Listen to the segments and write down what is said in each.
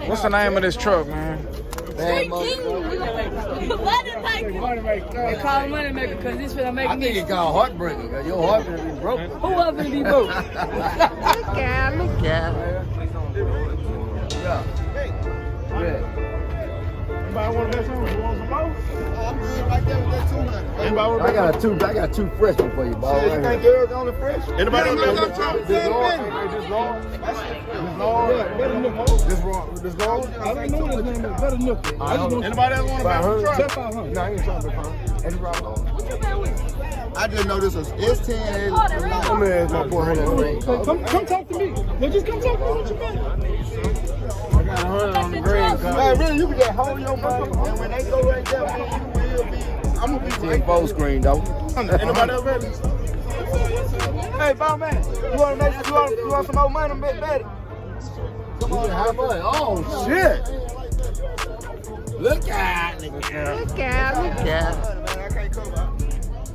What's the name of this truck, man? They call him Moneymaker because this finna make me. I think it's called Heartbreaker, because your heart finna be broke. Who up finna be broke? Look out, look out. Yeah. Anybody want to let some? You want some more? I'm good right there with that 200. Anybody want I got two fresh ones for you, boy. You think girls on the fresh? Anybody want to let some? This long? I don't know what his name is. Better look. Anybody else want to buy some? Try 500. No, I ain't trying to be fine. I just know this was S-10. Come here, my 400 ring. Come talk to me. No, just come talk to me. What you mean? I got 100 on the green card. Man, really, you can just hold your money, and when they go right there, man, you will be. I'm gonna be right Full screen, though. Anybody else ready? Hey, Bob man, you want some more money, Big Betty? Come on, how much? Oh, shit. Look out, look out. Look out, look out.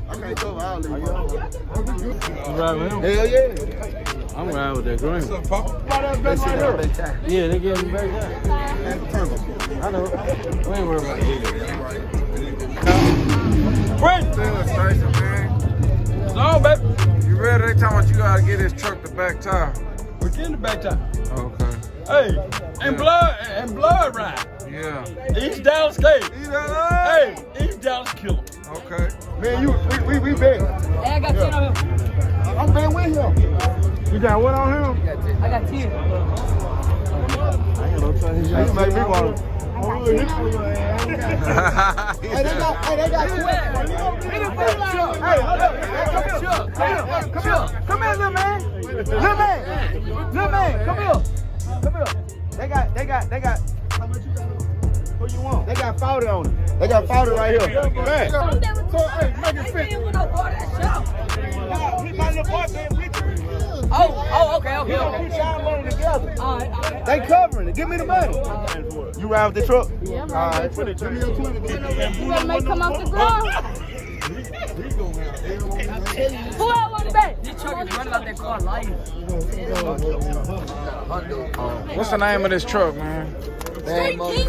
I can't cover all these. You ride with him? Hell yeah. I'm riding with that green. Yeah, they gave me back there. I know. We ain't worried about it. Station, man. No, baby. You ready? They talking about you gotta get this truck the back tire. We're getting the back time. Okay. Hey, and blood ride. Yeah. East Dallas Cave. Hey. Hey, East Dallas killer. Okay. Man, we bet. Hey, I got 10 on him. I'm betting with him. You got what on him? I got 10. You make me want to. Hey, they got 12. Hey, hold up. Come here, little man. Little man, come here. They got. How much you got? Who you want? They got 40 on it. They got 40 right here. Man. So, hey, make it fit. My little boy been with you. Oh, okay. Put y'all money together. All right. They covering it. Give me the money. You ride with the truck? Yeah, I'm All right, put it. Give me your 20. You better make come off the ground. Who else want to bet? This truck is running out that car life. What's the name of this truck, man? They call him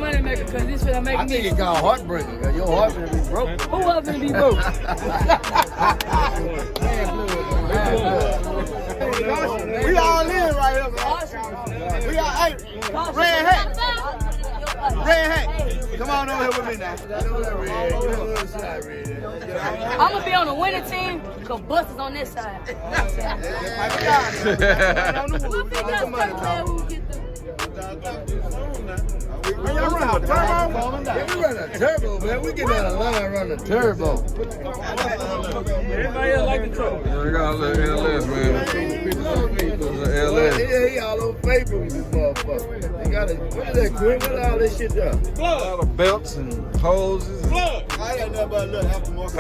Moneymaker because this finna make I me. think it's called Heartbreaker, because your heart finna be broke. Who up finna be broke? We all in right here, man. We all, hey, red hat. Come on over here with me now. I'm gonna be on the winning team because Bus is on this side. We run a turbo, man. We get out of line running a turbo. Everybody else like the truck. We got a little LS, man. LS. Yeah, he all over Facebook with this motherfucker. They got it. What is that, Quinn? What all this shit done? A lot of belts and hoses. I ain't got nothing but a little aftermarket.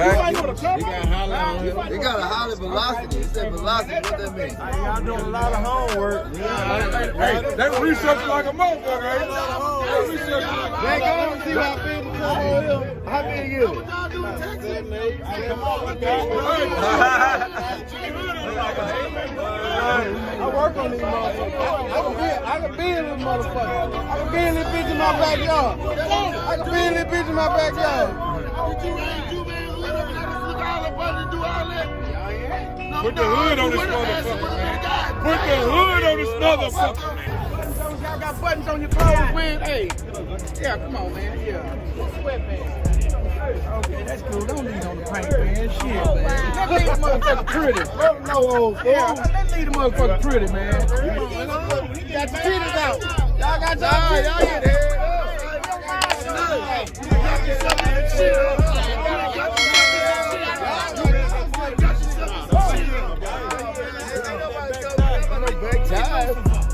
They got a Holly velocity. He said velocity. What that mean? Y'all doing a lot of homework. Hey, they research like a motherfucker, ain't they? Man, go on and see how big the turbo is. How big is it? I work on these motherfuckers. I can be in this motherfucker. I can be in this bitch in my backyard. Put the hood on this motherfucker, man. Put the hood on this motherfucker. Y'all got buttons on your clothes, man. Hey. Yeah, come on, man. Yeah. Sweatpants. Okay, that's cool. Don't leave on the paint, man. Shit, man. Let's leave the motherfucker pretty. No old fool. Yeah, let's leave the motherfucker pretty, man. Got the titties out. Y'all got y'all get head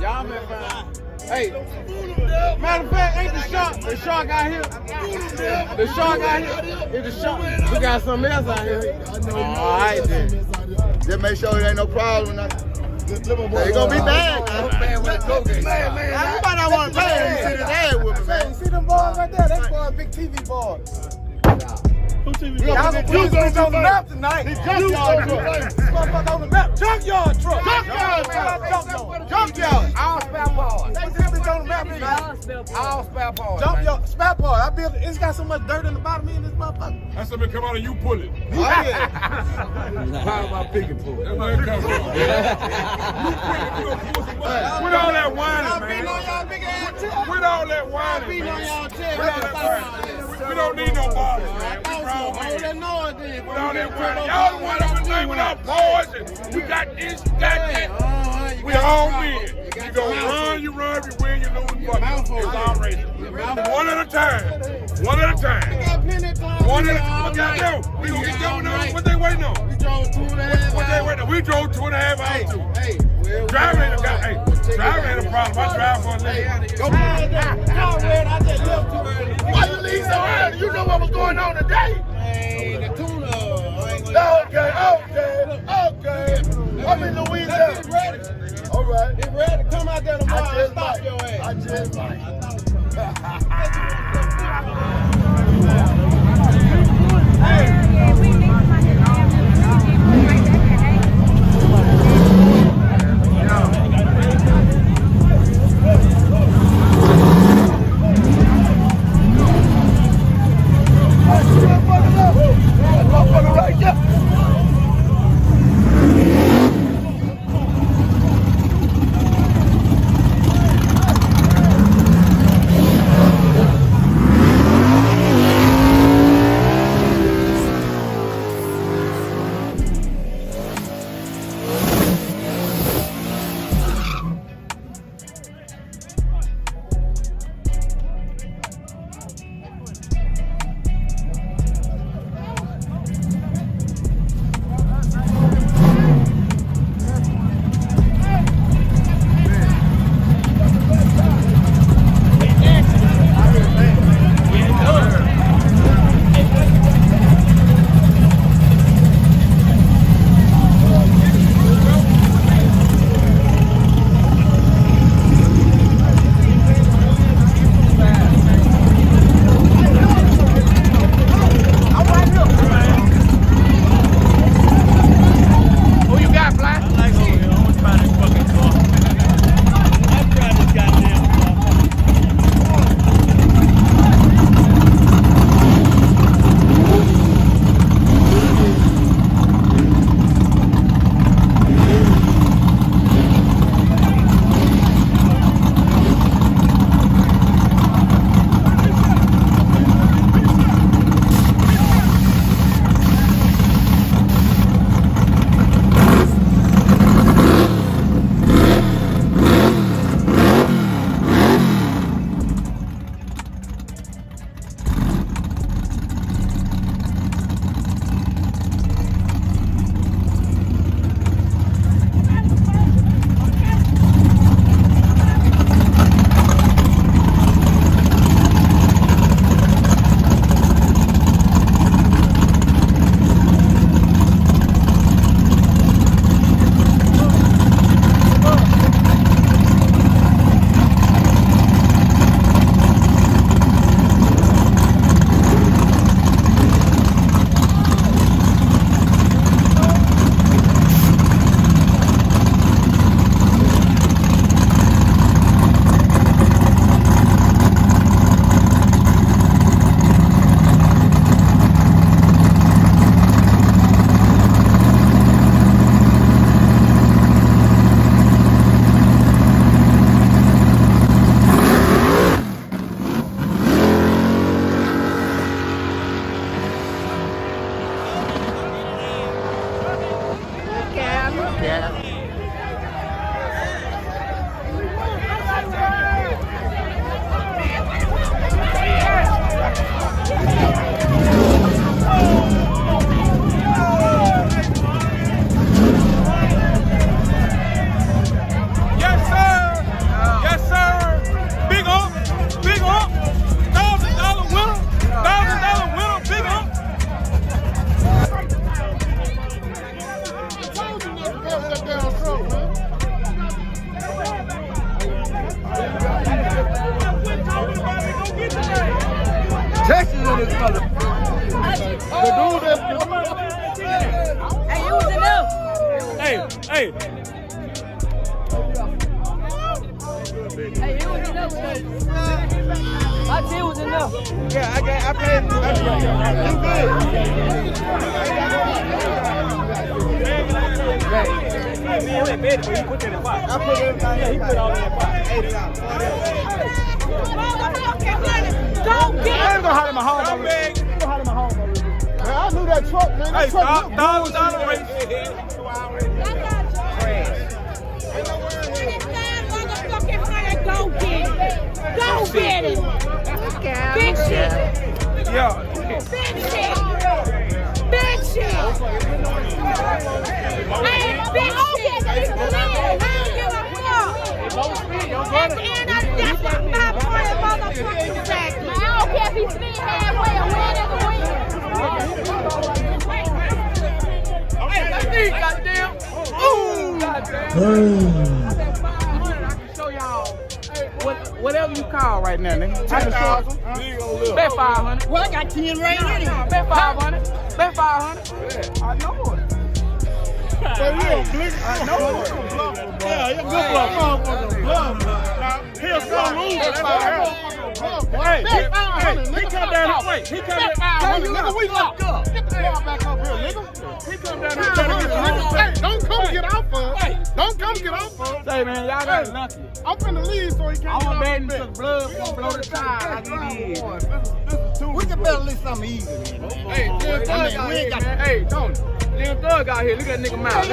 Y'all been fine. Hey, matter of fact, ain't the shark out here? The shark out here? It's the shark. We got something else out here. All right, then. Just make sure it ain't no problem. They gonna be bad. Everybody don't want to pay. You see this ad with me, man. You see them boys right there? That's for a big TV boy. Y'all gonna put this on the map tonight. The junkyard truck. This motherfucker on the map. Junkyard truck. Junkyard. I All spare parts. Jump your spare part. I built it. It's got so much dirt in the bottom end of this motherfucker. That's something come out and you pull it. Oh, yeah. How about picking pull? That's where it comes from. With all that whining, man. With all that whining, man. We don't need no bodies, man. We grown men. With all that whining. Y'all the one up in there without poison. You got this, you got that. We all men. You go run, you run, you win, you lose, fuck. It's all race. One at a time. One at a time. One at a time. We gonna get going on. What they waiting on? We drove 2.5 hours. What they waiting on? We drove 2.5 hours too. Driving ain't a problem. I drive for a living. Go ahead. I just left too early. Why you leave so early? You know what was going on today? Hey, the tuna. Okay. I'm in Louisiana. It's ready. All right. It's ready. Come out there tomorrow and stop your ass. I just might. Hey. Hey, it was enough. My team was enough. Yeah, I played. You good? Hey, man, he bet it, but he put that in pot. I put everything. Yeah, he put all that in pot. $80. Don't get I ain't gonna holler my home over there. I ain't gonna holler my home over there. Man, I knew that truck, man. That truck looked good. Go get it. Go get it. Big shit. Yeah. Big shit. Big shit. Hey, big shit. I don't give a fuck. At the end of the day, that's my point, motherfucking fact. I don't care if he's spin halfway or win is a win. Hey, that's me, goddamn. Ooh, goddamn. Whatever you call right now, nigga. Bet 500. Well, I got 10 right here. Bet 500. Bet 500. Yeah, I know it. I know it. Yeah, you're good bluff. He'll still lose. Hey, he come down here. Wait, he come down here. Nigga, we locked up. Get the ball back up here, nigga. He come down here trying to get the hey, don't come get out for us. Don't come get out for us. Say, man, y'all got lucky. I'm finna leave so he can't I want betting to the blood gonna blow the tide like it is. We can bet at least something easy, man. Hey, Lil Thug out here, man. Hey, Tony. Lil Thug out here. Look at that nigga mouth.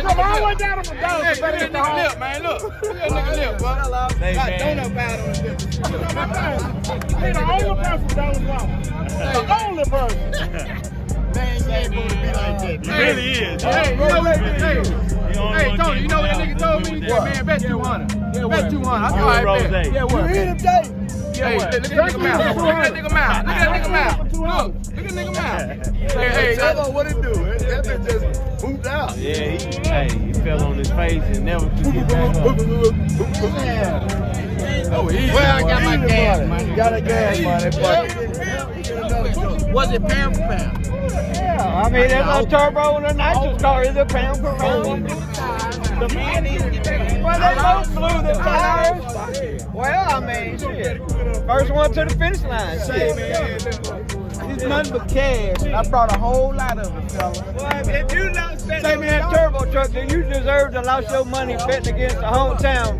Come all the way down to the dollar. Hey, look at that nigga lip, man. Look. Look at that nigga lip, bro. Hey, Got man. donut powder on his lip. He the only person down the block. The only person. Man, you ain't supposed to be like that. He really is. Hey, you know what? Hey, Tony, you know what that nigga told me? Yeah, man, bet 200. Bet 200. I thought I bet. Yeah, what? You hit him, Jay. Hey, look at that nigga mouth. Look at that nigga mouth. Look at that nigga mouth. Look at that nigga mouth. Hey, I know what it do. That bitch just moved out. Yeah, he fell on his face and never could get back up. Oh, easy. Well, I got my gas money. Got a gas money, buddy. Was it pound for pound? Yeah, I mean, there's a turbo and a nitrous car is a pound per pound. The man is Well, they both blew the tires. Well, I mean, shit. First one to the finish line. Shit. It's nothing but cash. I brought a whole lot of it, fella. Well, if you not spending say, man, turbo truck, then you deserve to lose your money betting against the hometown.